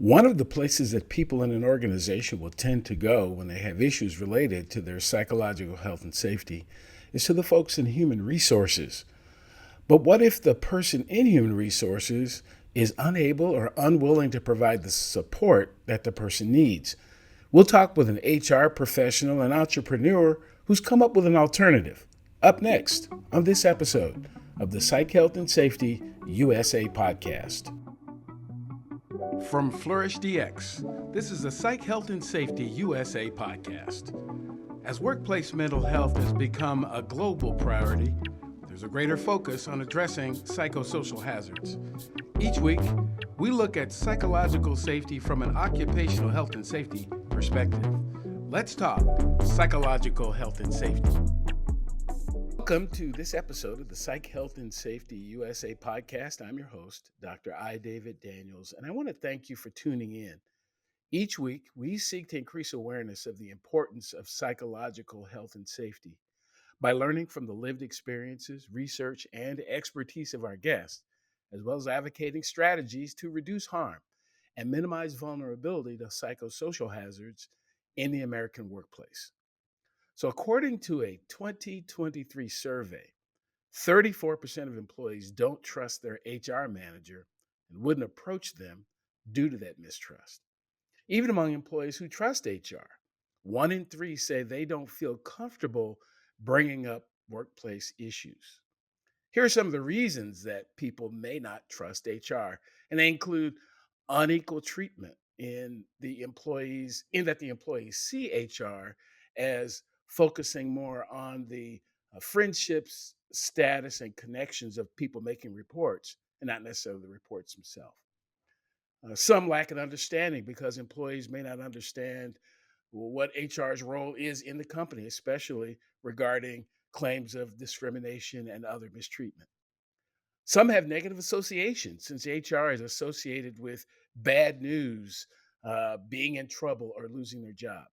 One of the places that people in an organization will tend to go when they have issues related to their psychological health and safety is to the folks in human resources. But what if the person in human resources is unable or unwilling to provide the support that the person needs? We'll talk with an HR professional and entrepreneur who's come up with an alternative. Up next on this episode of the Psych Health and Safety USA podcast. From Flourish DX, this is the Psych Health and Safety USA podcast. As workplace mental health has become a global priority, there's a greater focus on addressing psychosocial hazards. Each week, we look at psychological safety from an occupational health and safety perspective. Let's talk psychological health and safety. Welcome to this episode of the Psych Health and Safety USA podcast. I'm your host, Dr. I. David Daniels, and I want to thank you for tuning in. Each week, we seek to increase awareness of the importance of psychological health and safety by learning from the lived experiences, research, and expertise of our guests, as well as advocating strategies to reduce harm and minimize vulnerability to psychosocial hazards in the American workplace. So, according to a 2023 survey, 34% of employees don't trust their HR manager and wouldn't approach them due to that mistrust. Even among employees who trust HR, 1 in 3 say they don't feel comfortable bringing up workplace issues. Here are some of the reasons that people may not trust HR, and they include unequal treatment in that the employees see HR as focusing more on the friendships, status, and connections of people making reports, and not necessarily the reports themselves. Some lack an understanding because employees may not understand what HR's role is in the company, especially regarding claims of discrimination and other mistreatment. Some have negative associations since HR is associated with bad news, being in trouble, or losing their job.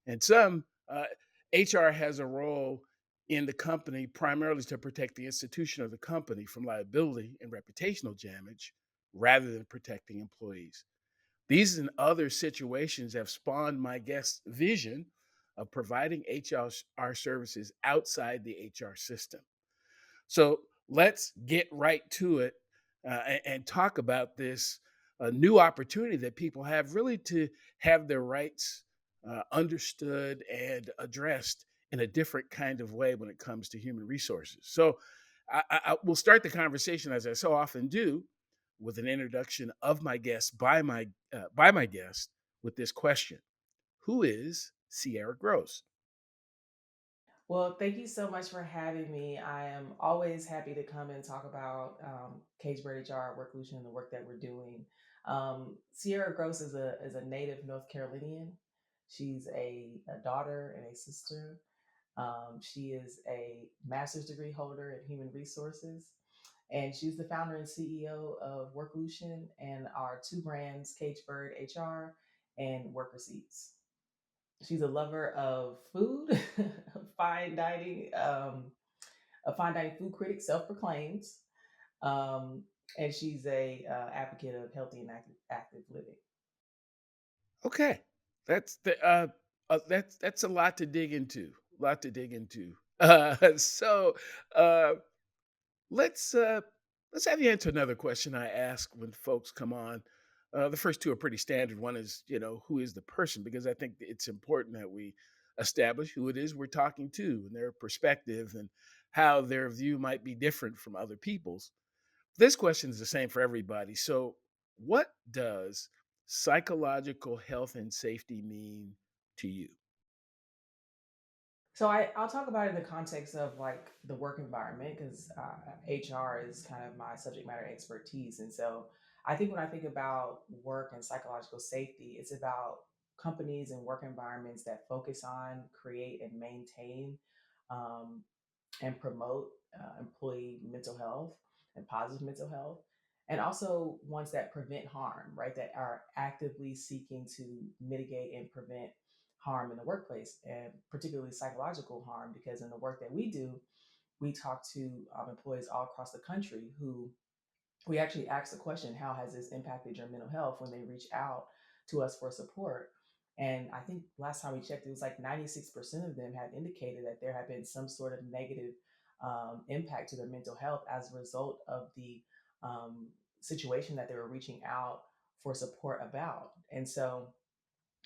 And some, HR has a role in the company primarily to protect the institution of the company from liability and reputational damage rather than protecting employees. These and other situations have spawned my guest's vision of providing HR services outside the HR system. So let's get right to it and talk about this new opportunity that people have really to have their rights understood and addressed in a different kind of way when it comes to human resources. So I will start the conversation, as I so often do, with an introduction of my guest by my guest with this question: Who is Cierra Gross? Well, thank you so much for having me. I am always happy to come and talk about Cagebird HR, Work Lucian, and the work that we're doing. Sierra Gross is a native North Carolinian. She's a daughter and a sister. She is a master's degree holder in human resources, and she's the founder and CEO of Wrk and our two brands, Cagebird HR and Wrk Receipts. She's a lover of food, fine dining, a fine dining food critic, self-proclaimed, um, and she's a advocate of healthy and active living. Okay, that's a lot to dig into. A lot to dig into. So uh, let's uh, let's have you answer another question I ask when folks come on. The first two are pretty standard. One is, who is the person? Because I think it's important that we establish who it is we're talking to and their perspective and how their view might be different from other people's. This question is the same for everybody. So, what does psychological health and safety mean to you? So I'll talk about it in the context of like the work environment because HR is kind of my subject matter expertise. And so I think when I think about work and psychological safety, it's about companies and work environments that focus on, create, and maintain um, and promote employee mental health and positive mental health, and also ones that prevent harm, right? That are actively seeking to mitigate and prevent harm in the workplace, and particularly psychological harm, because in the work that we do, we talk to employees all across the country who we actually asked the question, how has this impacted your mental health, when they reach out to us for support. And I think last time we checked, it was like 96% of them had indicated that there had been some sort of negative impact to their mental health as a result of the um, situation that they were reaching out for support about. And so,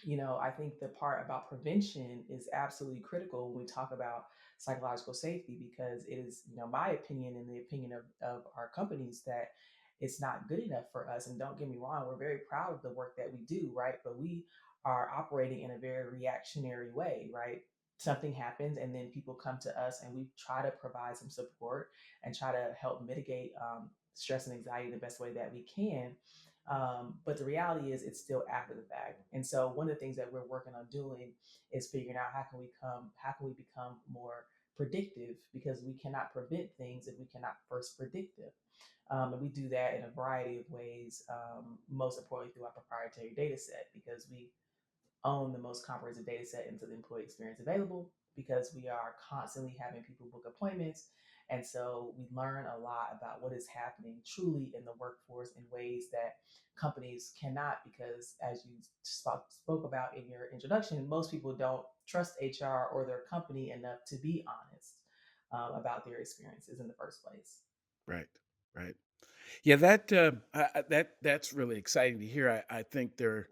I think the part about prevention is absolutely critical when we talk about psychological safety, because it is, my opinion and the opinion of our companies, that it's not good enough for us. And don't get me wrong, we're very proud of the work that we do, right? But we are operating in a very reactionary way, right? Something happens and then people come to us and we try to provide some support and try to help mitigate stress and anxiety the best way that we can. But the reality is, it's still after the fact. And so, one of the things that we're working on doing is figuring out how can we become more predictive, because we cannot prevent things if we cannot first predict them. And we do that in a variety of ways. Most importantly, through our proprietary data set, because we own the most comprehensive data set into the employee experience available, because we are constantly having people book appointments. And so we learn a lot about what is happening truly in the workforce in ways that companies cannot, because as you spoke about in your introduction, most people don't trust HR or their company enough to be honest about their experiences in the first place. Right, right. Yeah, that's really exciting to hear. I think there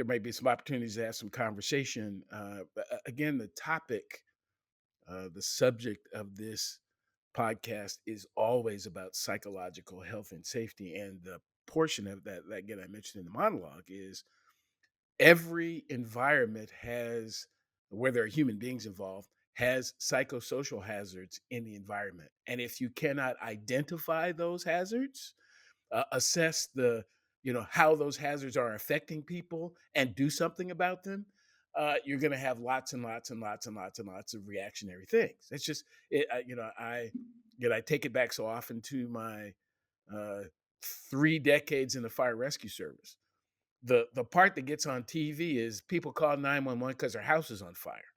may be some opportunities to have some conversation. But again, the subject of this podcast is always about psychological health and safety, and the portion of that again I mentioned in the monologue is every environment has where there are human beings involved has psychosocial hazards in the environment, and if you cannot identify those hazards, assess the how those hazards are affecting people and do something about them, you're going to have lots and lots and lots and lots and lots of reactionary things. It's just I take it back so often to my uh, 3 decades in the fire rescue service. The part that gets on TV is people call 911 because their house is on fire,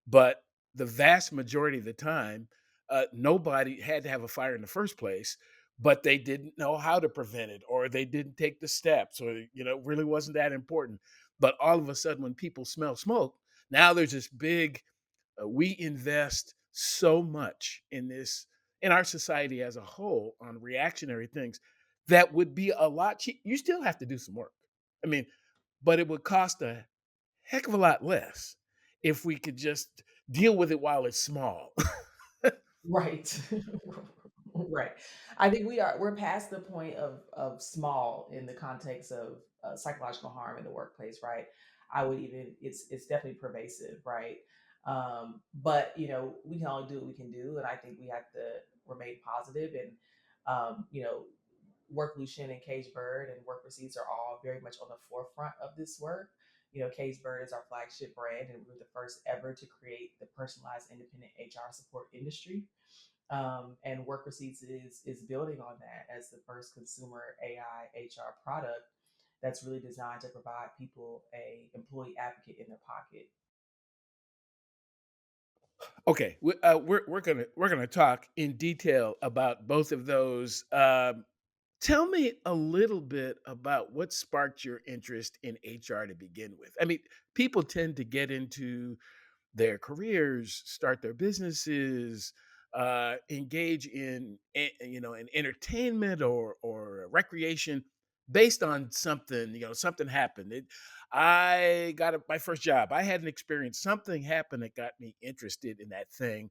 but the vast majority of the time, nobody had to have a fire in the first place, but they didn't know how to prevent it, or they didn't take the steps, or it really wasn't that important. But all of a sudden, when people smell smoke, now there's this big. We invest so much in this in our society as a whole on reactionary things that would be a lot cheap. You still have to do some work. I mean, but it would cost a heck of a lot less if we could just deal with it while it's small. Right. Right. I think we're past the point of small in the context of psychological harm in the workplace, right? I would even it's definitely pervasive, right? But we can only do what we can do, and I think we have to remain positive. And Work Lucian and Cage Bird and Wrk Receipts are all very much on the forefront of this work. Cage Bird is our flagship brand, and we were the first ever to create the personalized independent HR support industry. And Wrk Receipts is building on that as the first consumer AI HR product that's really designed to provide people a employee advocate in their pocket. Okay, we're gonna talk in detail about both of those. Tell me a little bit about what sparked your interest in HR to begin with. I mean, people tend to get into their careers, start their businesses, engage in entertainment or recreation based on something. Something happened. I got my first job. I had an experience. Something happened that got me interested in that thing.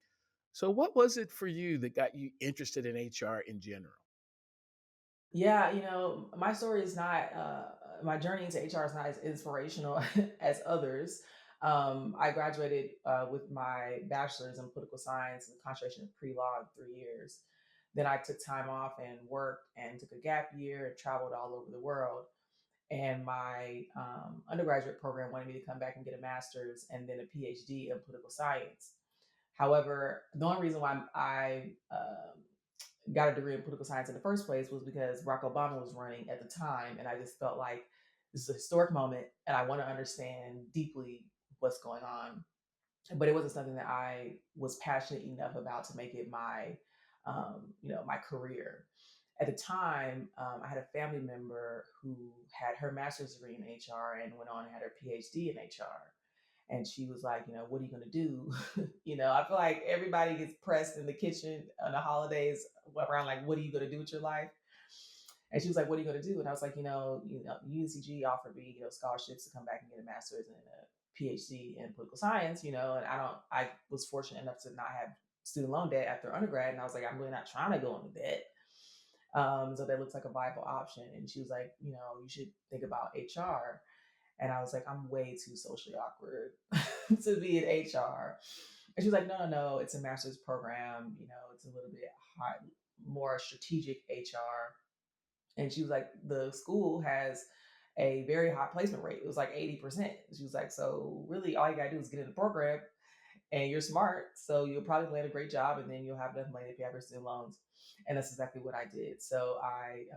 So, what was it for you that got you interested in HR in general? Yeah, my story is not, my journey into HR is not as inspirational as others. I graduated with my bachelor's in political science and concentration in pre law in 3 years. Then I took time off and worked and took a gap year and traveled all over the world. And my undergraduate program wanted me to come back and get a master's and then a PhD in political science. However, the only reason why I got a degree in political science in the first place was because Barack Obama was running at the time, and I just felt like this is a historic moment, and I want to understand deeply what's going on. But it wasn't something that I was passionate enough about to make it my career. at the time, I had a family member who had her master's degree in HR and went on and had her PhD in HR. And she was like, what are you going to do? I feel like everybody gets pressed in the kitchen on the holidays around like, what are you going to do with your life? And she was like, what are you going to do? And I was like, UNCG offered me, scholarships to come back and get a master's and a PhD in political science, and I was fortunate enough to not have student loan debt after undergrad. And I was like, I'm really not trying to go into debt. So that looks like a viable option. And she was like, you should think about HR. And I was like, I'm way too socially awkward to be in HR. And she was like, no, no, no, it's a master's program. It's a little bit hard, more strategic HR. And she was like, the school has a very high placement rate. It was like 80%. She was like, so really all you gotta do is get in the program and you're smart. So you'll probably land a great job and then you'll have enough money to pay off your student loans. And that's exactly what I did. So I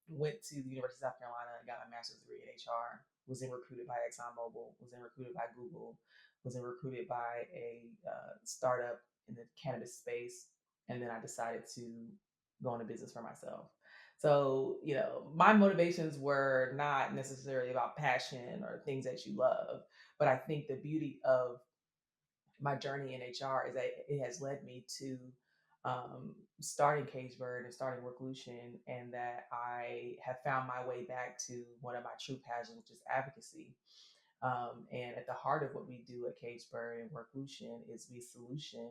went to the University of South Carolina and got my master's degree in HR, was then recruited by ExxonMobil, was then recruited by Google, was then recruited by a startup in the cannabis space. And then I decided to go into business for myself. So, my motivations were not necessarily about passion or things that you love, but I think the beauty of my journey in HR is that it has led me to starting Cagebird and starting Worklution, and that I have found my way back to one of my true passions, which is advocacy. And at the heart of what we do at Cagebird and Worklution is we solution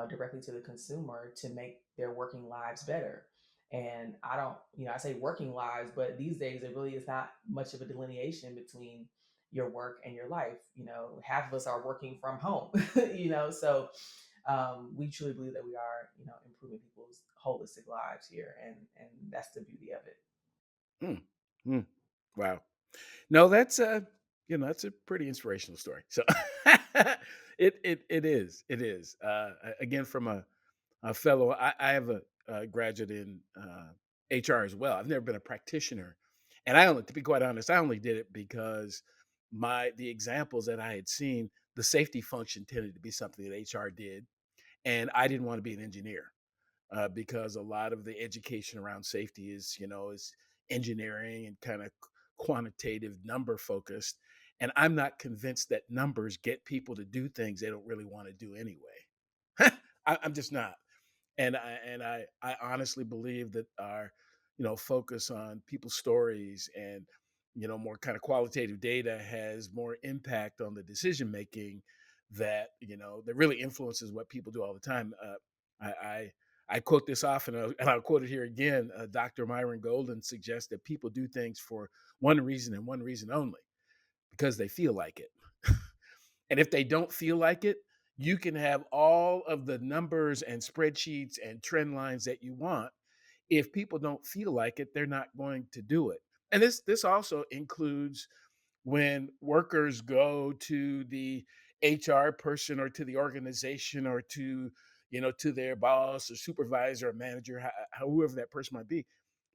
directly to the consumer to make their working lives better. And I don't, I say working lives, but these days it really is not much of a delineation between your work and your life. Half of us are working from home, so we truly believe that we are, improving people's holistic lives here. And that's the beauty of it. Mm, mm. Wow. No, that's a pretty inspirational story. So it is. Again, from a fellow, I have a graduate in HR as well. I've never been a practitioner, and to be quite honest, I only did it because the examples that I had seen, the safety function tended to be something that HR did, and I didn't want to be an engineer because a lot of the education around safety is engineering and kind of quantitative number focused, and I'm not convinced that numbers get people to do things they don't really want to do anyway. I'm just not. And I honestly believe that our focus on people's stories and more kind of qualitative data has more impact on the decision making that really influences what people do all the time. I, I I quote this often, and I'll quote it here again. Dr. Myron Golden suggests that people do things for one reason and one reason only, because they feel like it. And if they don't feel like it, you can have all of the numbers and spreadsheets and trend lines that you want. If people don't feel like it, they're not going to do it. And this also includes when workers go to the HR person or to the organization or to their boss or supervisor or manager, whoever that person might be.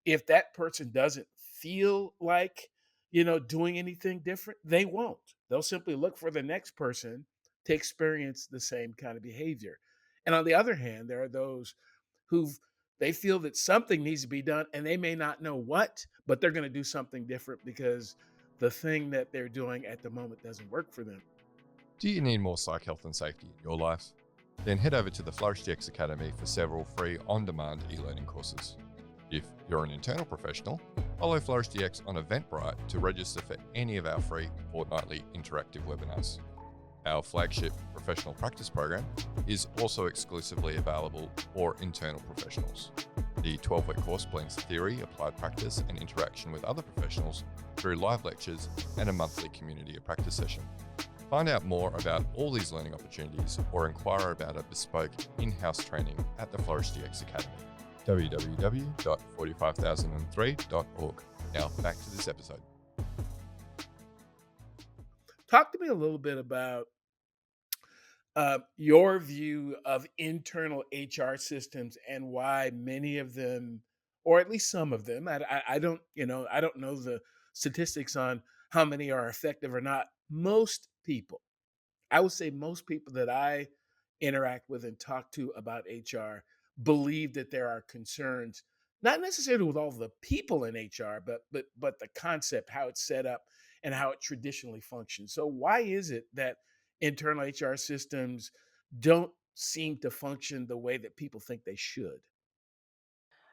If that person doesn't feel like doing anything different, they won't. They'll simply look for the next person to experience the same kind of behavior. And on the other hand, there are those who they feel that something needs to be done and they may not know what, but they're going to do something different because the thing that they're doing at the moment doesn't work for them. Do you need more psych health and safety in your life? Then head over to the FlourishDX Academy for several free on-demand e-learning courses. If you're an internal professional, follow FlourishDX on Eventbrite to register for any of our free fortnightly interactive webinars. Our flagship professional practice program is also exclusively available for internal professionals. The 12-week course blends theory, applied practice, and interaction with other professionals through live lectures and a monthly community of practice session. Find out more about all these learning opportunities or inquire about a bespoke in-house training at the FlourishDX Academy. www.45003.org. Now back to this episode. Talk to me a little bit about your view of internal HR systems and why many of them, or at least some of them, I don't, I don't know the statistics on how many are effective or not. Most people, I would say most people that I interact with and talk to about HR believe that there are concerns, Not necessarily with all the people in HR, but the concept, how it's set up, and how it traditionally functions. So why is it that internal HR systems don't seem to function the way that people think they should?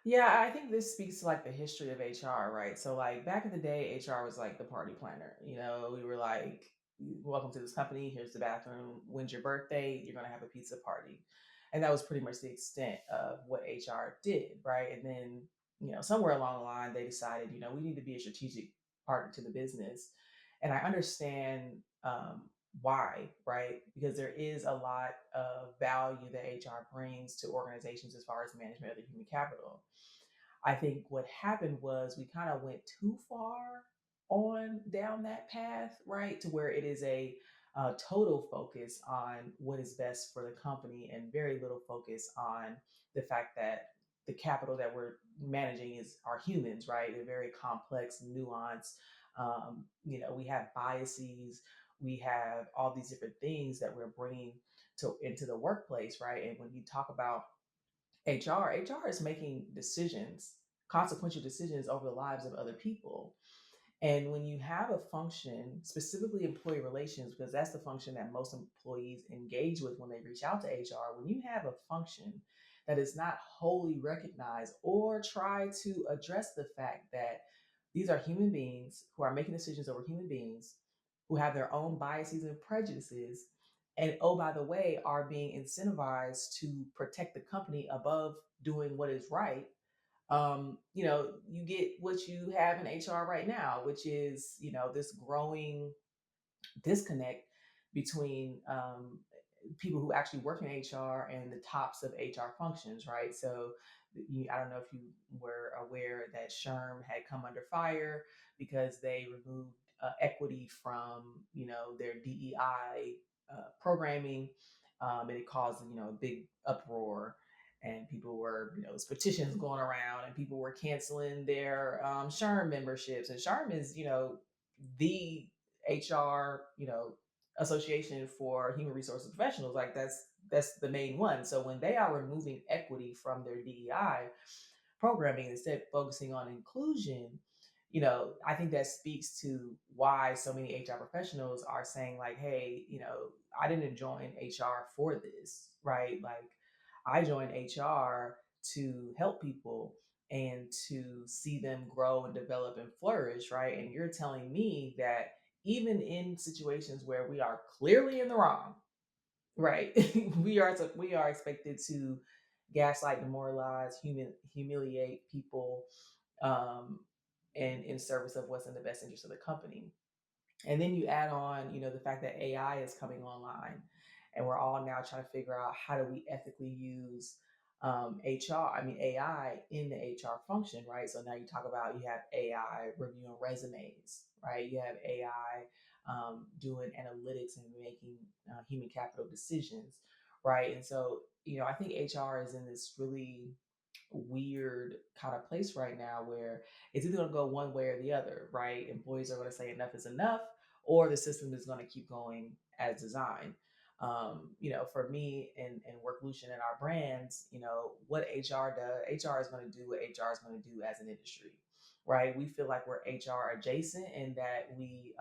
Yeah, I think this speaks to like the history of HR, right? So like back in the day, HR was like the party planner. You know, we were like, welcome to this company, here's the bathroom. When's your birthday? You're gonna have a pizza party. And that was pretty much the extent of what HR did, right? And then, somewhere along the line they decided, we need to be a strategic partner to the business. And I understand why, right? Because there is a lot of value that HR brings to organizations as far as management of the human capital. I think what happened was we kind of went too far on down that path, right? To where it is a total focus on what is best for the company and very little focus on the fact that the capital that we're managing is our humans, right? They're very complex, nuanced. We have biases, we have all these different things that we're bringing to into the workplace, right? And when you talk about HR is making decisions, consequential decisions over the lives of other people. And when you have a function, specifically employee relations, because that's the function that most employees engage with when they reach out to HR, when you have a function that is not wholly recognized or try to address the fact that these are human beings who are making decisions over human beings who have their own biases and prejudices, and oh, by the way, are being incentivized to protect the company above doing what is right, you get what you have in HR right now, which is, this growing disconnect between people who actually work in HR and the tops of HR functions, right? So I don't know if you were aware that SHRM had come under fire because they removed equity from, their DEI programming, and it caused, a big uproar. And people were, there's petitions going around, and people were canceling their SHRM memberships. And SHRM is, the HR, association for human resources professionals. Like that's the main one. So when they are removing equity from their DEI programming instead focusing on inclusion, I think that speaks to why so many HR professionals are saying like, hey, I didn't join HR for this, right? Like I joined HR to help people and to see them grow and develop and flourish, right? And you're telling me that even in situations where we are clearly in the wrong, right? we are expected to gaslight, demoralize, humiliate people, and in service of what's in the best interest of the company. And then you add on, the fact that AI is coming online, and we're all now trying to figure out how do we ethically use HR, I mean AI in the HR function, right? So now you talk about you have AI reviewing resumes, right? You have AI doing analytics and making human capital decisions, right? And so, I think HR is in this really weird kind of place right now where it's either going to go one way or the other, right? Employees are going to say enough is enough, or the system is going to keep going as designed. For me and Worklution and our brands, what HR does, HR is going to do what HR is going to do as an industry, right? We feel like we're HR adjacent and that we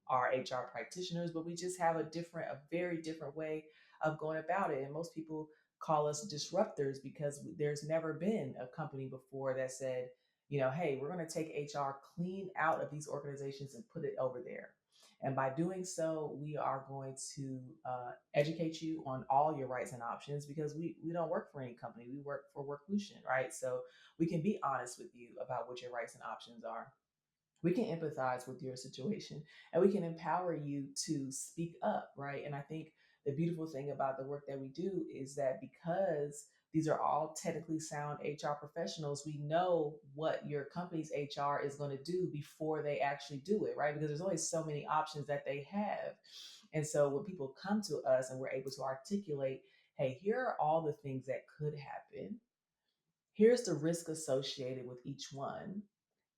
are HR practitioners, but we just have a very different way of going about it. And most people call us disruptors because there's never been a company before that said, hey, we're going to take HR clean out of these organizations and put it over there. And by doing so, we are going to educate you on all your rights and options because we don't work for any company. We work for Worklution, right? So we can be honest with you about what your rights and options are. We can empathize with your situation and we can empower you to speak up, right? And I think the beautiful thing about the work that we do is that because these are all technically sound HR professionals, we know what your company's HR is going to do before they actually do it, right? Because there's only so many options that they have. And so when people come to us and we're able to articulate, hey, here are all the things that could happen. Here's the risk associated with each one,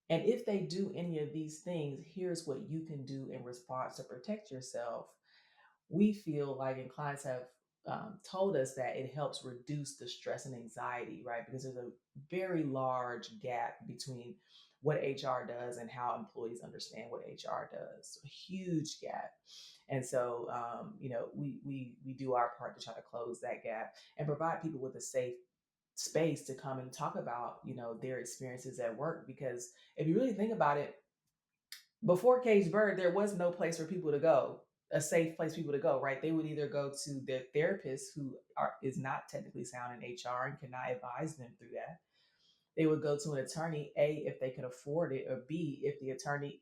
and if they do any of these things, here's what you can do in response to protect yourself. We feel like, and clients have told us that it helps reduce the stress and anxiety, right? Because there's a very large gap between what HR does and how employees understand what HR does. A huge gap. And so, we do our part to try to close that gap and provide people with a safe space to come and talk about, their experiences at work. Because if you really think about it, before Cage Bird, there was no place for people to go, a safe place for people to go, right? They would either go to their therapist, who is not technically sound in HR and cannot advise them through that. They would go to an attorney, A, if they could afford it, or B, if the attorney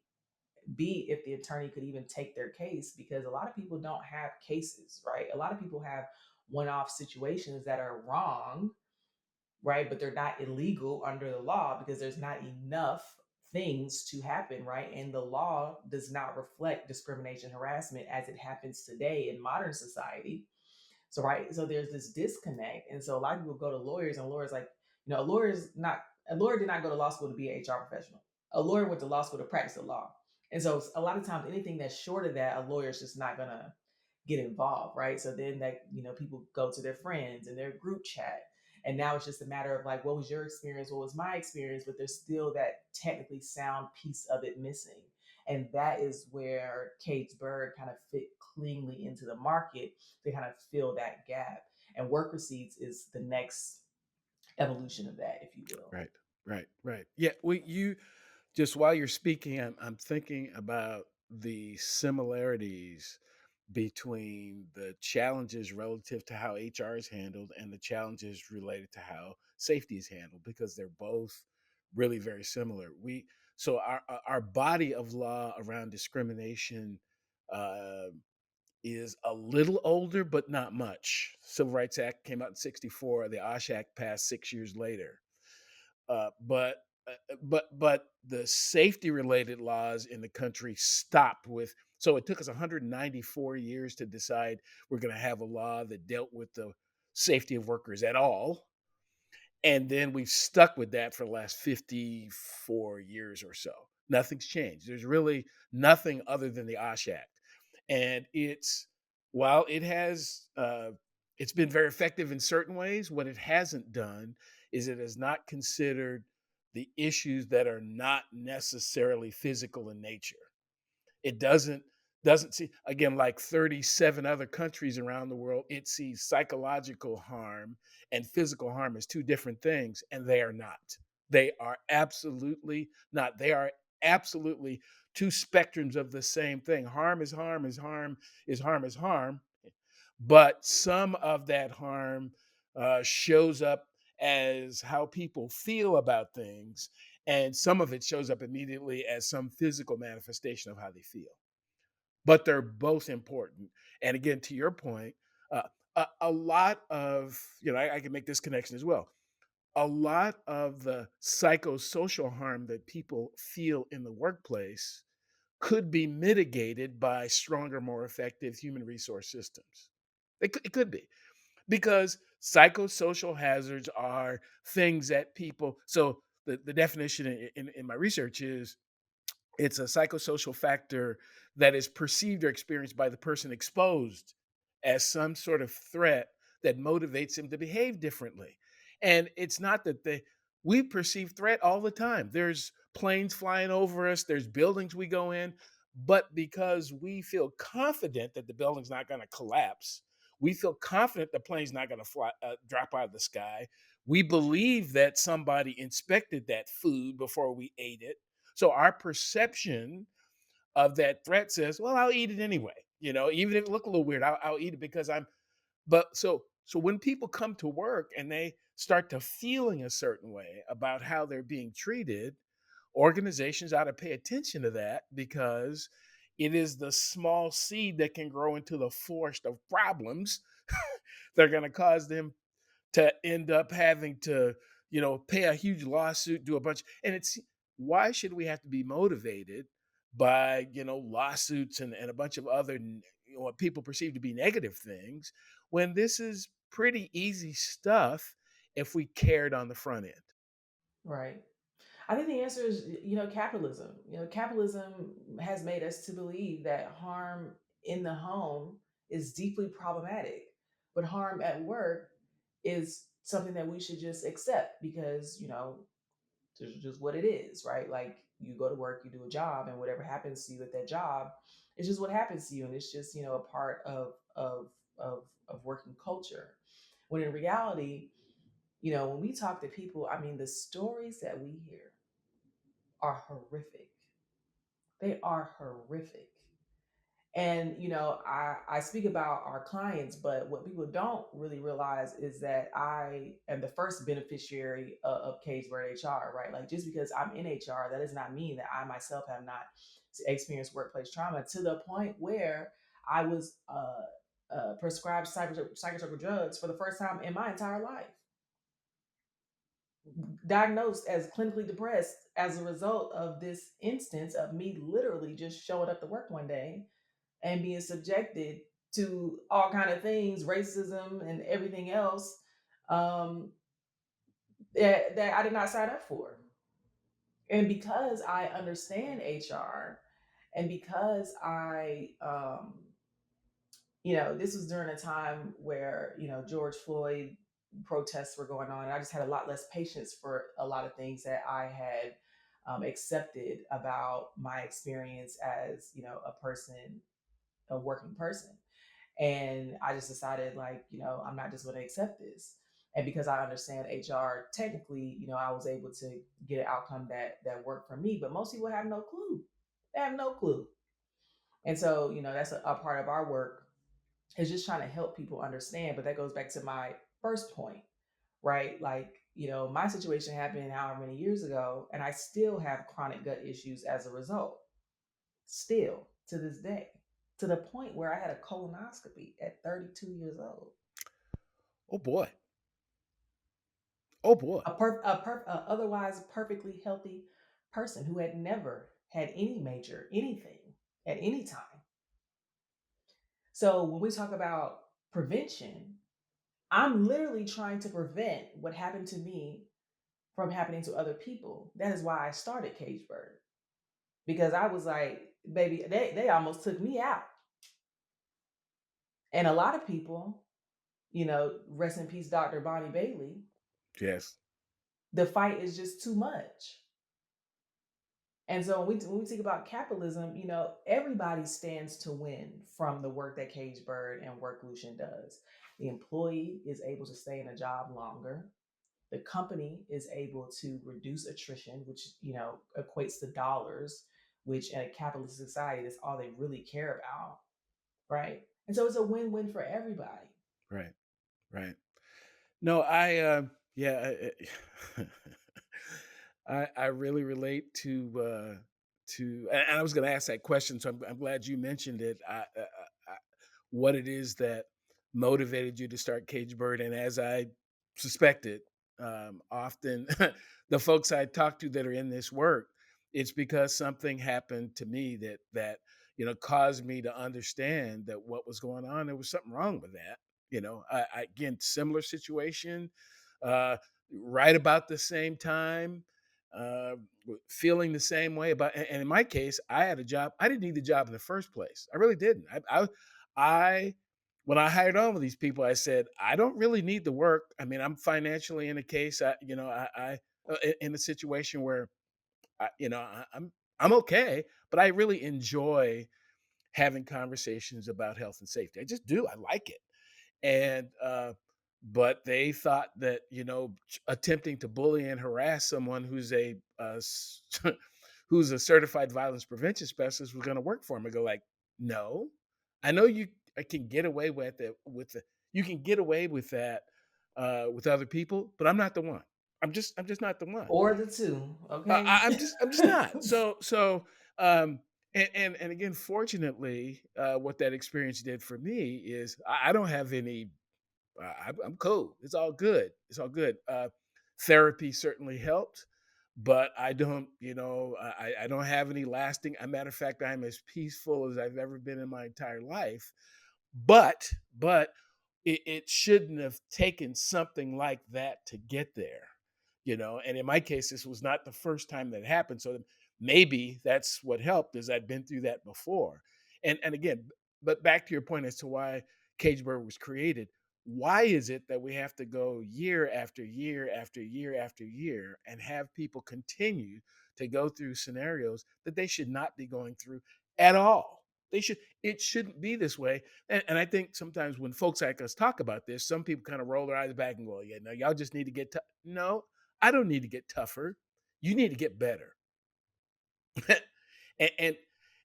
could even take their case, because a lot of people don't have cases, right? A lot of people have one-off situations that are wrong, right? But they're not illegal under the law because there's not enough things to happen, right? And the law does not reflect discrimination, harassment as it happens today in modern society. So, right, so there's this disconnect, and so a lot of people go to lawyers, and lawyers like, a lawyer did not go to law school to be an HR professional. A lawyer went to law school to practice the law, and so a lot of times anything that's short of that, a lawyer's just not gonna get involved, right? So then that, people go to their friends and their group chat. And now it's just a matter of like, what was your experience? What was my experience? But there's still that technically sound piece of it missing. And that is where Kate's Bird kind of fit cleanly into the market to kind of fill that gap. And Wrk Receipts is the next evolution of that, if you will. Right, right. Yeah, you just while you're speaking, I'm thinking about the similarities between the challenges relative to how HR is handled and the challenges related to how safety is handled, because they're both really very similar. Our body of law around discrimination uh, is a little older, but not much. Civil Rights Act came out in '64. The OSH Act passed 6 years later. But the safety related laws in the country stopped with. So it took us 194 years to decide we're going to have a law that dealt with the safety of workers at all, and then we've stuck with that for the last 54 years or so. Nothing's changed. There's really nothing other than the OSH Act. And while it's been very effective in certain ways, what it hasn't done is it has not considered the issues that are not necessarily physical in nature. It doesn't see, again, like 37 other countries around the world, it sees psychological harm and physical harm as two different things, and they are not. They are absolutely not. They are absolutely two spectrums of the same thing. Harm is harm is harm is harm is harm, but some of that harm shows up as how people feel about things, and some of it shows up immediately as some physical manifestation of how they feel. But they're both important. And again, to your point, a lot of, I can make this connection as well. A lot of the psychosocial harm that people feel in the workplace could be mitigated by stronger, more effective human resource systems. It could be, because psychosocial hazards are things that people. So the definition in my research is it's a psychosocial factor that is perceived or experienced by the person exposed as some sort of threat that motivates him to behave differently. And it's not that we perceive threat all the time. There's planes flying over us, there's buildings we go in, but because we feel confident that the building's not going to collapse, we feel confident the plane's not going to drop out of the sky. We believe that somebody inspected that food before we ate it, so our perception of that threat says, well, I'll eat it anyway. Even if it look a little weird, I'll eat it because I'm. But so when people come to work and they start to feeling a certain way about how they're being treated, organizations ought to pay attention to that, because it is the small seed that can grow into the forest of problems that are going to cause them to end up having to, pay a huge lawsuit, do a bunch. And it's why should we have to be motivated by, lawsuits and a bunch of other, what people perceive to be negative things, when this is pretty easy stuff if we cared on the front end. Right. I think the answer is, capitalism. Capitalism has made us to believe that harm in the home is deeply problematic. But harm at work is something that we should just accept because, it's just what it is, right? Like you go to work, you do a job, and whatever happens to you at that job, it's just what happens to you, and it's just a part of working culture. When in reality, when we talk to people, I mean, the stories that we hear are horrific. They are horrific. And I speak about our clients, but what people don't really realize is that I am the first beneficiary of Cagebird HR, right? Like just because I'm in HR, that does not mean that I myself have not experienced workplace trauma to the point where I was prescribed psychotropic drugs for the first time in my entire life, diagnosed as clinically depressed as a result of this instance of me literally just showing up to work one day and being subjected to all kind of things, racism and everything else, um, that I did not sign up for. And because I understand HR, and because this was during a time where George Floyd protests were going on, and I just had a lot less patience for a lot of things that I had accepted about my experience as a person, a working person. And I just decided, like, I'm not just going to accept this. And because I understand HR technically, I was able to get an outcome that worked for me. But most people have no clue. They have no clue. And so, that's a part of our work, is just trying to help people understand. But that goes back to my first point, right? Like, my situation happened however many years ago, and I still have chronic gut issues as a result, still to this day, to the point where I had a colonoscopy at 32 years old. Oh boy. Oh boy. A otherwise perfectly healthy person who had never had any major anything at any time. So when we talk about prevention, I'm literally trying to prevent what happened to me from happening to other people. That is why I started Cagebird, because I was like, baby, they almost took me out. And a lot of people, rest in peace, Dr. Bonnie Bailey, Yes. the fight is just too much. And so when we think about capitalism, everybody stands to win from the work that Cagebird and Worklution does. The employee is able to stay in a job longer. The company is able to reduce attrition, which equates to dollars, which in a capitalist society, that's all they really care about, right? And so it's a win-win for everybody. Right. Right. No, yeah, I really relate and I was going to ask that question, so I'm glad you mentioned it. What it is that motivated you to start Cage Bird, and as I suspected, often the folks I talk to that are in this work, it's because something happened to me that caused me to understand that what was going on, there was something wrong with that. Again, similar situation, uh, right about the same time, uh, feeling the same way about. And in my case, I had a job. I didn't need the job in the first place. I really didn't. I when I hired on with these people, I said I don't really need the work. I mean, I'm financially in a case. In a situation where I'm okay, but I really enjoy having conversations about health and safety. I just do. I like it. And but they thought that attempting to bully and harass someone who's who's a certified violence prevention specialist was going to work for them. I go like, no, I know I can get away with it you can get away with that with other people, but I'm not the one. I'm just not the one. Or the two, okay? I'm just not. Um, and again, fortunately, what that experience did for me is I don't have any. I'm cool. It's all good. It's all good. Therapy certainly helped, but I don't. I don't have any lasting. A matter of fact, I'm as peaceful as I've ever been in my entire life. But it shouldn't have taken something like that to get there, and in my case this was not the first time that happened, so maybe that's what helped, is I'd been through that before. And again, but back to your point as to why Cageburg was created, Why is it that we have to go year after year after year after year and have people continue to go through scenarios that they should not be going through at all? It shouldn't be this way. And I think sometimes when folks like us talk about this, some people kind of roll their eyes back and go, yeah, no, y'all just need to get tough. No, I don't need to get tougher. You need to get better. and, and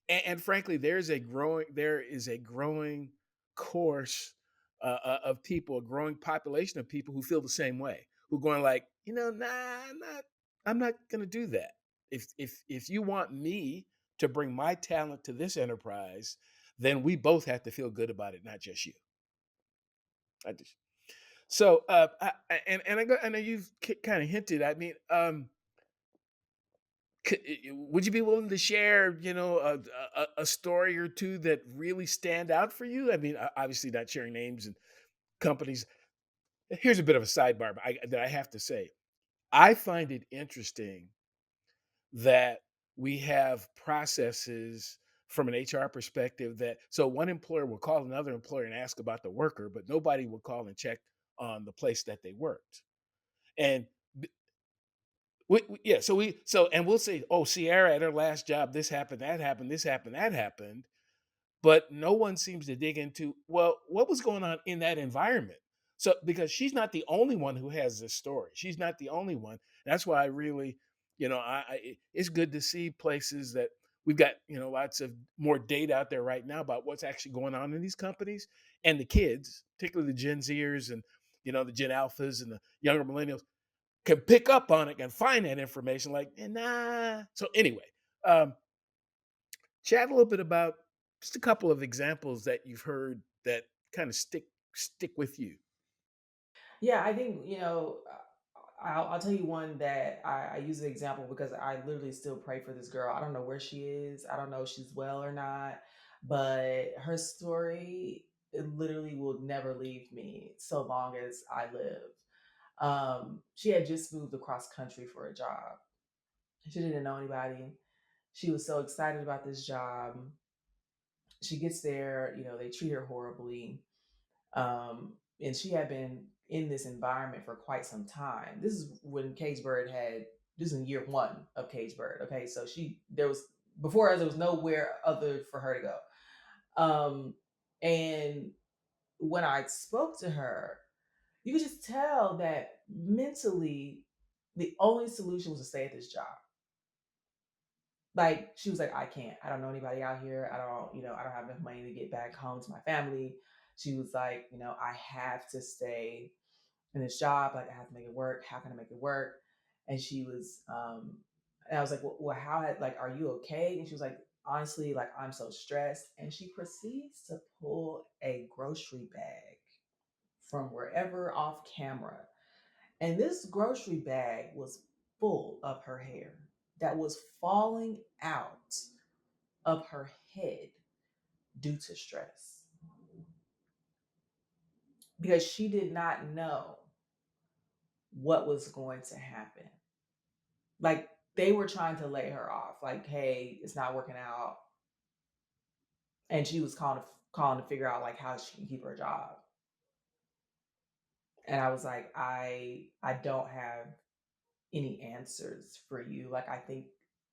and frankly, there is a growing course of people, a growing population of people who feel the same way, who are going like, nah, I'm not going to do that. If you want me to bring my talent to this enterprise, then we both have to feel good about it, not just you. I just so I know you've kind of hinted. I mean, would you be willing to share, a story or two that really stand out for you? I mean, obviously not sharing names and companies. Here's a bit of a sidebar, but that I have to say. I find it interesting that we have processes from an HR perspective that so one employer will call another employer and ask about the worker, but nobody will call and check on the place that they worked. And yeah, and we'll say, oh, Sierra at her last job, this happened, that happened, this happened, that happened, but no one seems to dig into, well, what was going on in that environment. So because she's not the only one who has this story, she's not the only one. That's why I really, it's good to see places that we've got, lots of more data out there right now about what's actually going on in these companies, and the kids, particularly the Gen Zers and the Gen Alphas and the younger millennials, can pick up on it and find that information like, nah. So anyway, um, chat a little bit about just a couple of examples that you've heard that kind of stick with you. Yeah, I think, I'll tell you one that I use an example because I literally still pray for this girl. I don't know where she is. I don't know if she's well or not, but her story, it literally will never leave me so long as I live. She had just moved across country for a job. She didn't know anybody. She was so excited about this job. She gets there, they treat her horribly. And she had been in this environment for quite some time. This is when Cageburg had this is in year one of Cageburg. Okay, so there was before us there was nowhere other for her to go. And when I spoke to her, you could just tell that mentally the only solution was to stay at this job. Like she was like, I can't. I don't know anybody out here. I don't have enough money to get back home to my family. She was like, I have to stay in this job. Like I have to make it work. How can I make it work? And she was, and I was like, well how, like, are you okay? And she was like, honestly, like I'm so stressed. And she proceeds to pull a grocery bag from wherever off camera. And this grocery bag was full of her hair that was falling out of her head due to stress because she did not know what was going to happen. Like they were trying to lay her off, like, hey, it's not working out. And she was calling to figure out like how she can keep her job. And I was like, I don't have any answers for you. Like I think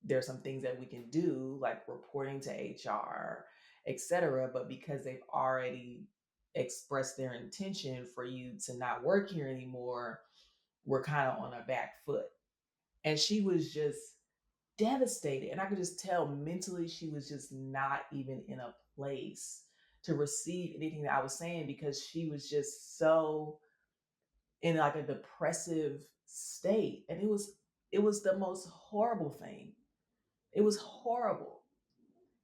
there's some things that we can do, like reporting to HR, etc. But because they've already expressed their intention for you to not work here anymore, we're kind of on a back foot. And she was just devastated. And I could just tell mentally she was just not even in a place to receive anything that I was saying because she was just so in like a depressive state. And it was the most horrible thing. It was horrible.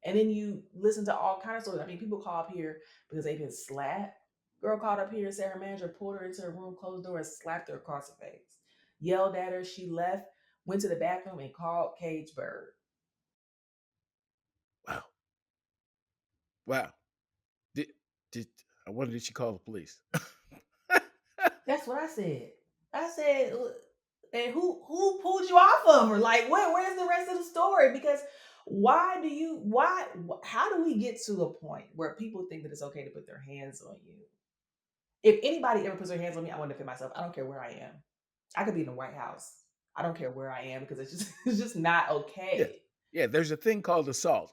And then you listen to all kinds of stories. I mean, people call up here because they've been slapped. Girl called up here and said her manager pulled her into her room, closed the door, and slapped her across the face. Yelled at her. She left, went to the bathroom, and called Cageburg. Wow, wow. Did did I wonder, did she call the police? That's what I said. I said, and who pulled you off of her? Like, where's the rest of the story? Because how do we get to a point where people think that it's okay to put their hands on you If anybody ever puts their hands on me, I want to defend myself. I don't care where I am. I could be in the White House. I don't care where I am because it's just it's just not Yeah. okay. Yeah, there's a thing called assault,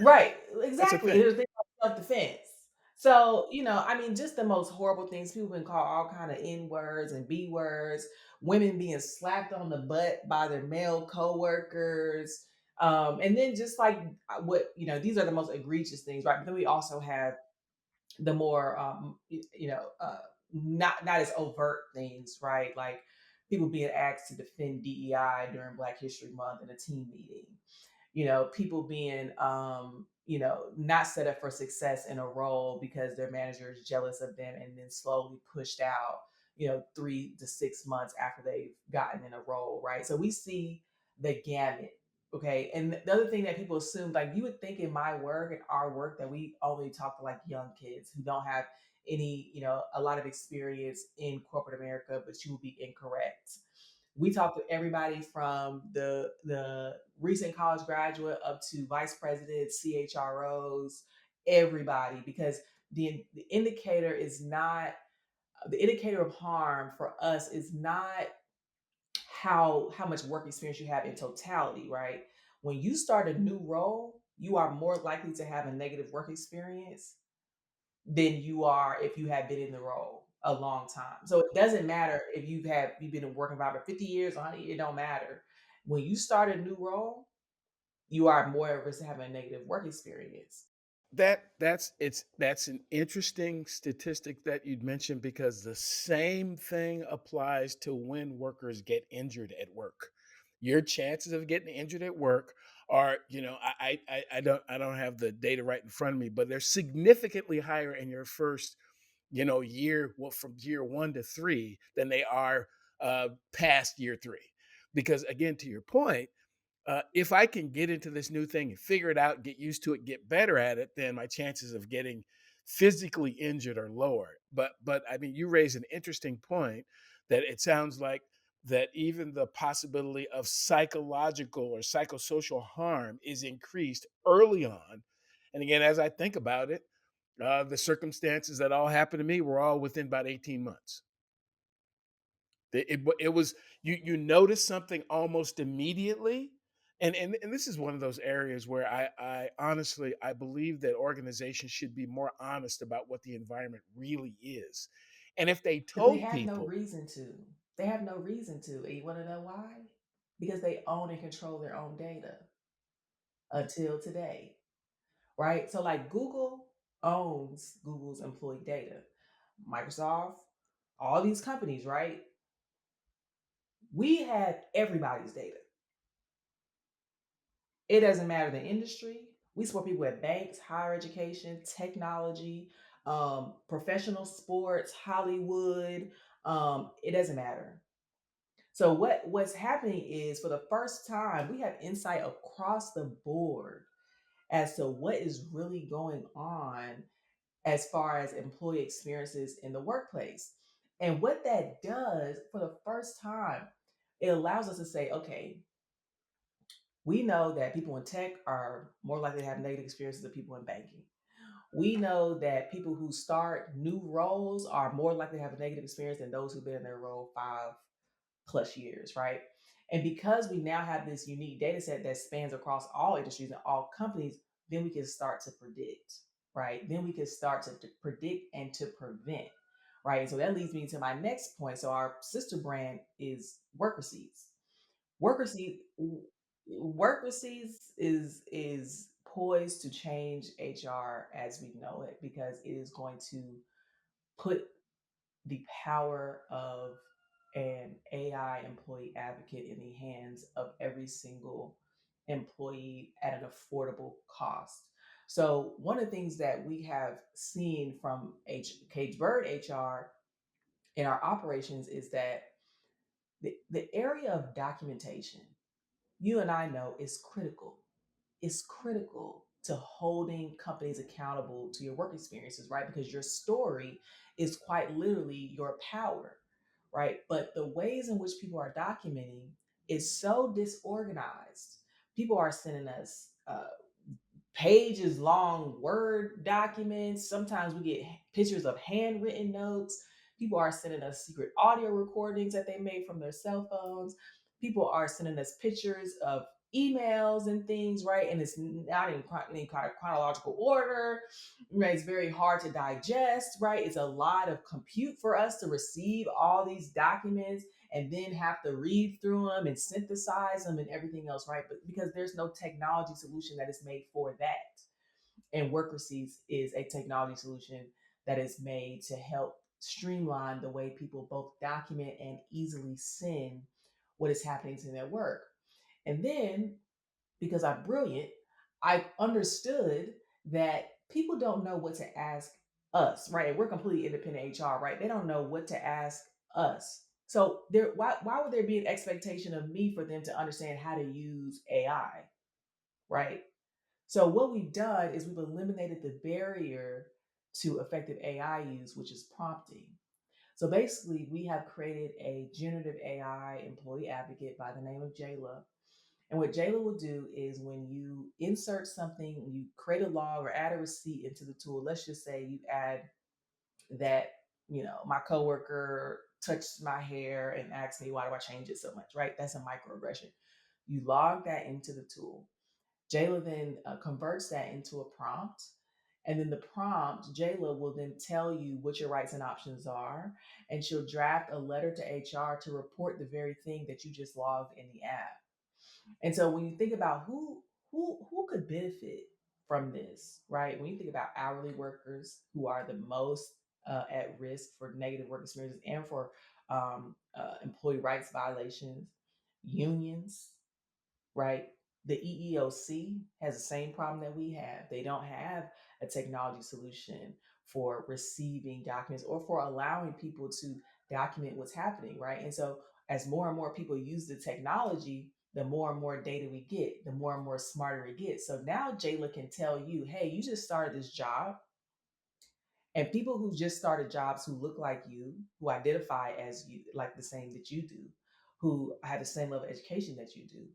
Right, That's a exactly. thing. There's things like self-defense. So, I mean, just the most horrible things. People been called all kind of N words and B words. Women being slapped on the butt by their male coworkers. And then just like these are the most egregious things, right? But then we also have the more not as overt things, right? Like people being asked to defend DEI during Black History Month in a team meeting, people being not set up for success in a role because their manager is jealous of them and then slowly pushed out 3 to 6 months after they've gotten in a role, right? So we see the gamut. Okay, and the other thing that people assume, like you would think in my work and our work, that we only talk to like young kids who don't have any, a lot of experience in corporate America, but you will be incorrect. We talk to everybody from the recent college graduate up to vice presidents, CHROs, everybody, because the indicator is not the indicator of harm for us is not how much work experience you have in totality, right? When you start a new role, you are more likely to have a negative work experience than you are if you have been in the role a long time. So it doesn't matter if you've been in work environment 50 years, 100, it don't matter. When you start a new role, you are more at risk of having a negative work experience. That's an interesting statistic that you'd mentioned, because the same thing applies to when workers get injured at work. Your chances of getting injured at work are, I don't have the data right in front of me, but they're significantly higher in your first, year, well, from year 1 to 3, than they are past year 3. Because again, to your point, if I can get into this new thing and figure it out, get used to it, get better at it, then my chances of getting physically injured are lower. But I mean, you raise an interesting point, that it sounds like that even the possibility of psychological or psychosocial harm is increased early on. And again, as I think about it, the circumstances that all happened to me were all within about 18 months. It was, you notice something almost immediately, and this is one of those areas where I honestly I believe that organizations should be more honest about what the environment really is, and if they But they told have no people. reason to. They have no reason to. And you want to know why? Because they own and control their own data until today, right? So, like Google owns Google's employee data, Microsoft, all these companies, right? We have everybody's data. It doesn't matter the industry. We support people at banks, higher education, technology, professional sports, Hollywood. It doesn't matter. So what's happening is, for the first time, we have insight across the board as to what is really going on as far as employee experiences in the workplace. And what that does, for the first time, it allows us to say, okay, we know that people in tech are more likely to have negative experiences than people in banking. We know that people who start new roles are more likely to have a negative experience than those who've been in their role 5+ years, right? And because we now have this unique data set that spans across all industries and all companies, then we can start to predict, right? Then we can start to predict and to prevent, right? So that leads me to my next point. So our sister brand is Work Receipts. Work Receipts, Work Receipts is poised to change HR as we know it, because it is going to put the power of an AI employee advocate in the hands of every single employee at an affordable cost. So one of the things that we have seen from Cage Bird HR in our operations is that the area of documentation, you and I know, is critical. It's critical to holding companies accountable to your work experiences, right? Because your story is quite literally your power, right? But the ways in which people are documenting is so disorganized. People are sending us pages long Word documents. Sometimes we get pictures of handwritten notes. People are sending us secret audio recordings that they made from their cell phones. People are sending us pictures of emails and things, right? And it's not in any kind of chronological order. Right? It's very hard to digest, right? It's a lot of compute for us to receive all these documents and then have to read through them and synthesize them and everything else, right? But because there's no technology solution that is made for that. And Wrk Receipts is a technology solution that is made to help streamline the way people both document and easily send what is happening to their work. And then, because I'm brilliant, I understood that people don't know what to ask us, right? We're completely independent HR, right? They don't know what to ask us. So why would there be an expectation of me for them to understand how to use AI, right? So what we've done is we've eliminated the barrier to effective AI use, which is prompting. So basically, we have created a generative AI employee advocate by the name of Jayla. And what Jayla will do is when you insert something, when you create a log or add a receipt into the tool, let's just say you add that, my coworker touched my hair and asked me, why do I change it so much, right? That's a microaggression. You log that into the tool. Jayla then converts that into a prompt. And then the prompt, Jayla will then tell you what your rights and options are. And she'll draft a letter to HR to report the very thing that you just logged in the app. And so when you think about who could benefit from this, right? When you think about hourly workers who are the most at risk for negative work experiences and for employee rights violations, unions, right? The EEOC has the same problem that we have. They don't have a technology solution for receiving documents or for allowing people to document what's happening, right? And so, as more and more people use the technology, the more and more data we get, the more and more smarter it gets. So now Jayla can tell you, hey, you just started this job. And people who just started jobs who look like you, who identify as you, like the same that you do, who have the same level of education that you do,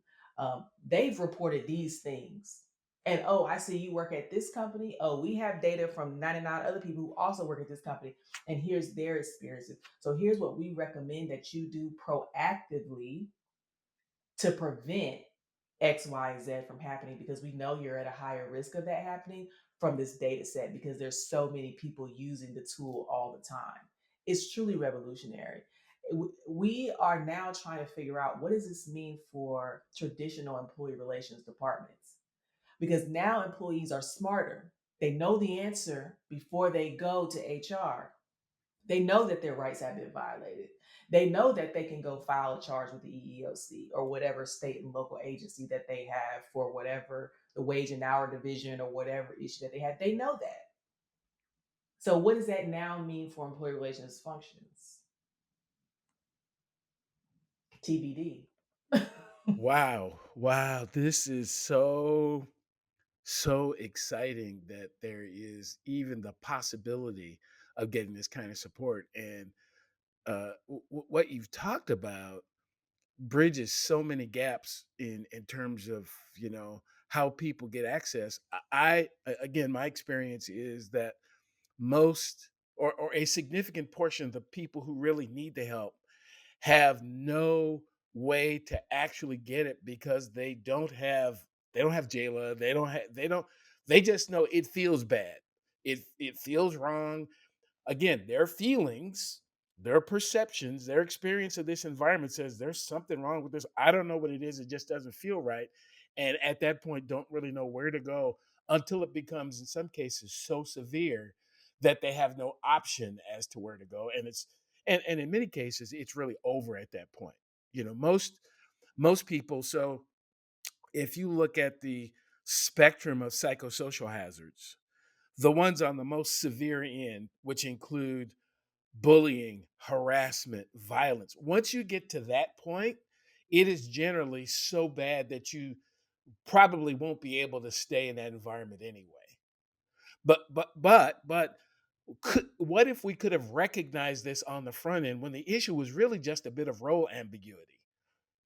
they've reported these things. And oh, I see you work at this company. Oh, we have data from 99 other people who also work at this company. And here's their experiences. So here's what we recommend that you do proactively to prevent X, Y, and Z from happening because we know you're at a higher risk of that happening from this data set because there's so many people using the tool all the time. It's truly revolutionary. We are now trying to figure out what does this mean for traditional employee relations departments because now employees are smarter. They know the answer before they go to HR. They know that their rights have been violated. They know that they can go file a charge with the EEOC or whatever state and local agency that they have for whatever the wage and hour division or whatever issue that they have. They know that. So, what does that now mean for employee relations functions? TBD. Wow. Wow. This is so exciting that there is even the possibility of getting this kind of support. And what you've talked about bridges so many gaps in terms of how people get access. Again, my experience is that most or a significant portion of the people who really need the help have no way to actually get it because they don't have Jayla. They just know it feels bad. It feels wrong. Again, their feelings, their perceptions, their experience of this environment says there's something wrong with this. I don't know what it is. It just doesn't feel right. And at that point, don't really know where to go until it becomes, in some cases, so severe that they have no option as to where to go. And in many cases, it's really over at that point. Most people. So if you look at the spectrum of psychosocial hazards, the ones on the most severe end, which include bullying, harassment, violence. Once you get to that point, it is generally so bad that you probably won't be able to stay in that environment anyway. But what if we could have recognized this on the front end when the issue was really just a bit of role ambiguity?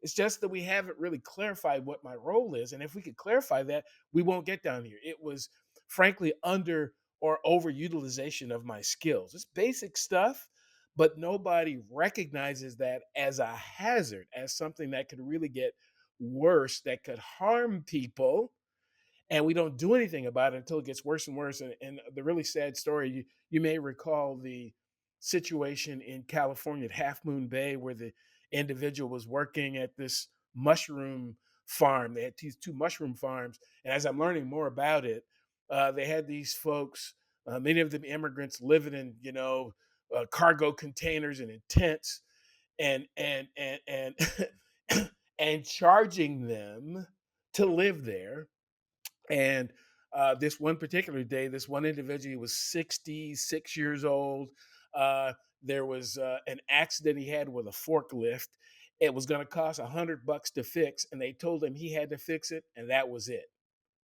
It's just that we haven't really clarified what my role is. And if we could clarify that, we won't get down here. It was frankly under or overutilization of my skills. It's basic stuff, but nobody recognizes that as a hazard, as something that could really get worse, that could harm people, and we don't do anything about it until it gets worse and worse. And the really sad story, you may recall the situation in California at Half Moon Bay, where the individual was working at this mushroom farm. They had these two mushroom farms, and as I'm learning more about it, they had these folks, many of them immigrants, living in cargo containers and in tents, and and charging them to live there. And this one particular day, this one individual was 66 years old. There was an accident he had with a forklift. It was going to cost $100 to fix, and they told him he had to fix it, and that was it.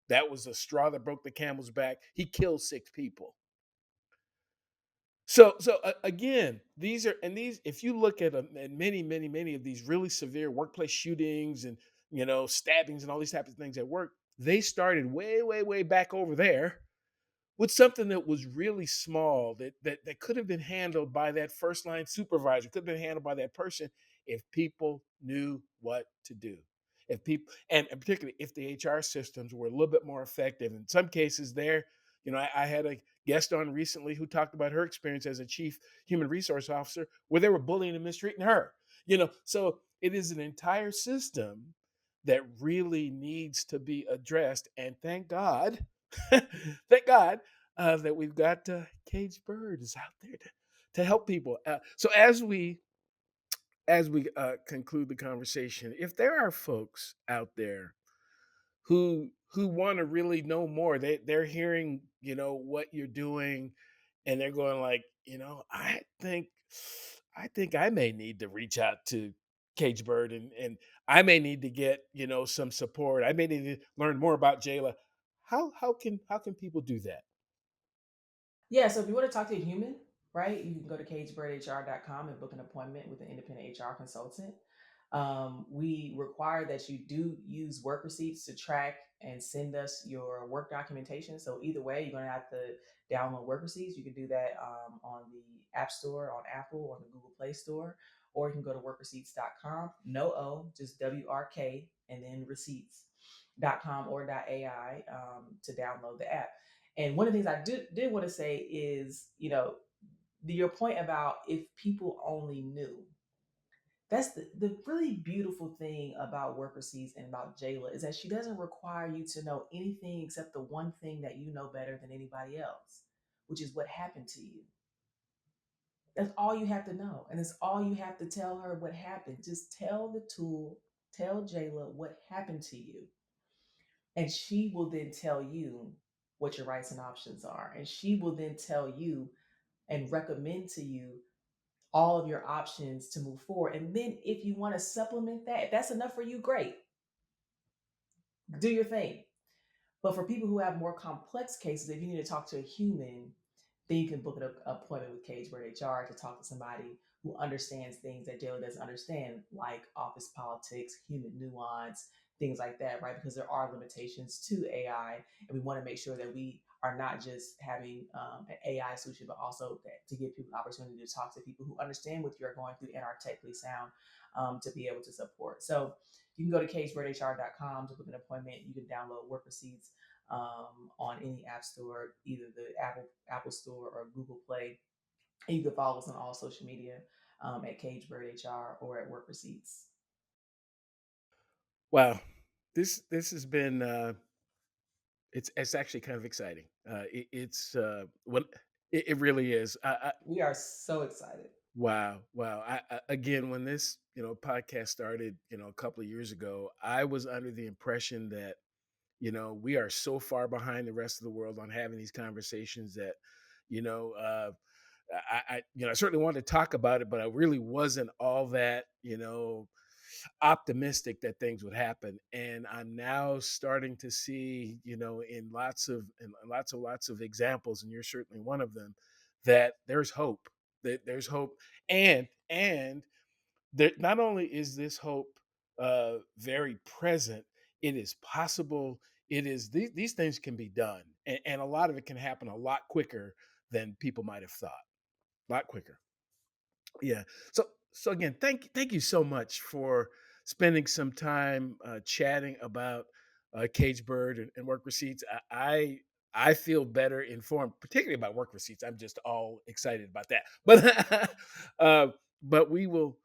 That was the straw that broke the camel's back. He killed 6 people. So again, these are, and these, if you look at many of these really severe workplace shootings and stabbings and all these types of things at work, they started way back over there with something that was really small, that could have been handled by that first line supervisor, could have been handled by that person if people knew what to do. If people, and particularly if the HR systems were a little bit more effective. In some cases, I had a guest on recently who talked about her experience as a chief human resource officer where they were bullying and mistreating her. So it is an entire system that really needs to be addressed. And thank God, thank God that we've got Cage Bird is out there to help people. So as we conclude the conversation, if there are folks out there who want to really know more, they're hearing what you're doing, and they're going like, I think I may need to reach out to Cage Bird, and I may need to get some support. I may need to learn more about Jayla. How can people do that? Yeah, so if you want to talk to a human, right, you can go to cagebirdhr.com and book an appointment with an independent HR consultant. We require that you do use work receipts to track and send us your work documentation. So either way, you're going to have to download work receipts. You can do that on the App Store, on Apple, or the Google Play Store, or you can go to workreceipts.com. No O, just WRK and then receipts.com or .ai to download the app. And one of the things I did want to say is, your point about if people only knew. That's the really beautiful thing about Work Receipts and about Jayla is that she doesn't require you to know anything except the one thing that you know better than anybody else, which is what happened to you. That's all you have to know. And it's all you have to tell her what happened. Just tell the tool, tell Jayla what happened to you. And she will then tell you what your rights and options are. And she will then tell you and recommend to you all of your options to move forward. And then if you want to supplement that, if that's enough for you, great. Do your thing. But for people who have more complex cases, if you need to talk to a human, then you can book an appointment with Cagebird HR to talk to somebody who understands things that Jayla doesn't understand, like office politics, human nuance, things like that, right? Because there are limitations to AI, and we want to make sure that we are not just having an AI solution, but also that to give people the opportunity to talk to people who understand what you're going through and are technically sound to be able to support. So you can go to cagebirdhr.com to book an appointment. You can download work receipts on any app store, either the Apple Store or Google Play. And you can follow us on all social media at CageBirdHR or at Work Receipts. Wow, this has been it's actually kind of exciting. It's what it really is. We are so excited. Wow. Again, when this podcast started, a couple of years ago, I was under the impression that we are so far behind the rest of the world on having these conversations that you know uh, I certainly wanted to talk about it, but I really wasn't all that optimistic that things would happen. And I'm now starting to see, in lots of examples, and you're certainly one of them, that there's hope. That there's hope, and there not only is this hope very present, it is possible. It is these things can be done, and a lot of it can happen a lot quicker than people might have thought. A lot quicker. Yeah. So again, thank you so much for spending some time chatting about Cage Bird and Work Receipts. I feel better informed, particularly about Work Receipts. I'm just all excited about that. Uh, but we will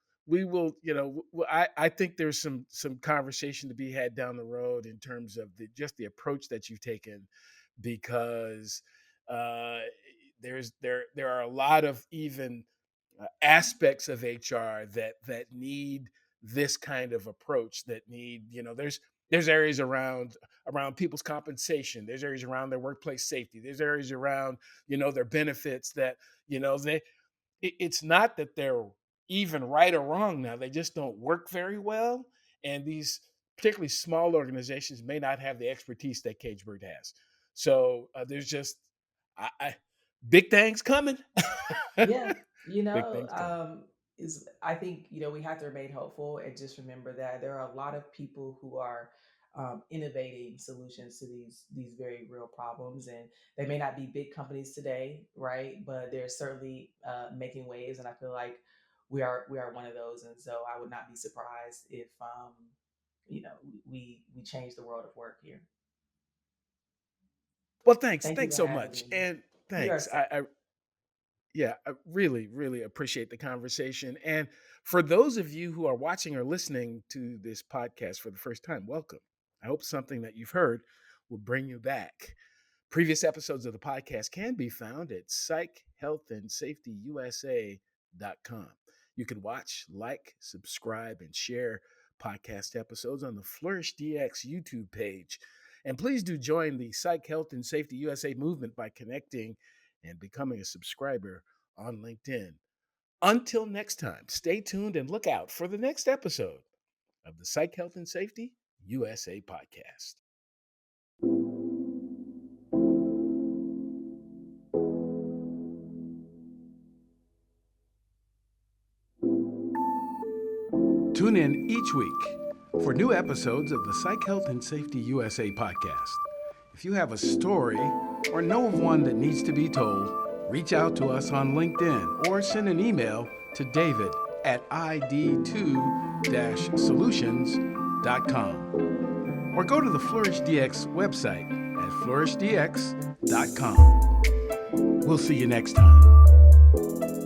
I think there's some conversation to be had down the road in terms of the approach that you've taken, because uh, there are a lot of even aspects of HR that need this kind of approach. That need, there's areas around people's compensation. There's areas around their workplace safety. There's areas around their benefits that they it's not that they're even right or wrong now. They just don't work very well. And these particularly small organizations may not have the expertise that Cagebird has. So there's just I big things coming. Yeah, Big things coming. is I think we have to remain hopeful and just remember that there are a lot of people who are innovating solutions to these very real problems, and they may not be big companies today, right? But they're certainly making waves, and I feel like we are one of those, and so I would not be surprised if you know we change the world of work here. Well, thanks. Thank you Thanks for so having much. me. And You are thanks. so Yeah, I really, really appreciate the conversation. And for those of you who are watching or listening to this podcast for the first time, welcome. I hope something that you've heard will bring you back. Previous episodes of the podcast can be found at psychealthandsafetyusa.com. You can watch, like, subscribe, and share podcast episodes on the Flourish DX YouTube page. And please do join the Psych Health and Safety USA movement by connecting and becoming a subscriber on LinkedIn. Until next time, stay tuned and look out for the next episode of the Psych Health and Safety USA podcast. Tune in each week for new episodes of the Psych Health and Safety USA podcast. If you have a story or know of one that needs to be told, reach out to us on LinkedIn or send an email to David at id2-solutions.com, or go to the Flourish DX website at flourishdx.com. We'll see you next time.